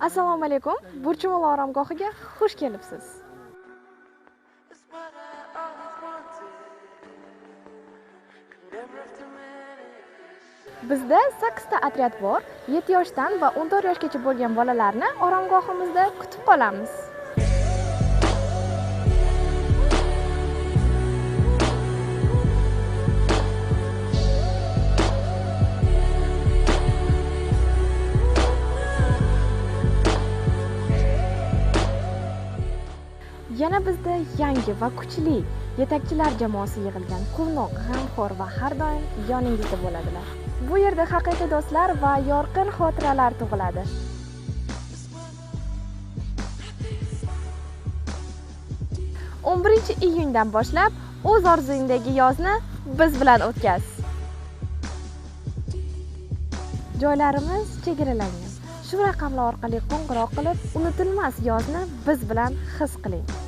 Assalomu alaykum. Burchumol oromgohiga xush kelibsiz. Bizda 8 ta otryad bor. 7 yoshdan va 14 yoshgacha bo'lgan bolalarni oromgohimizda kutib qolamiz. Yana bizda yangi va kuchli yetakchilar jamoasi yig'ilgan, quvnoq, g'amxo'r va har doim yoningizda bo'ladilar. Bu yerda haqiqiy do'stlar va yorqin xotiralar tug'iladi. iyundan boshlab o'z orzungdagi yozni biz bilan o'tkaz. Joylarimiz chegaralangan. Shu raqamlar orqali qo'ng'iroq qilib, unutilmas yozni biz bilan his qiling.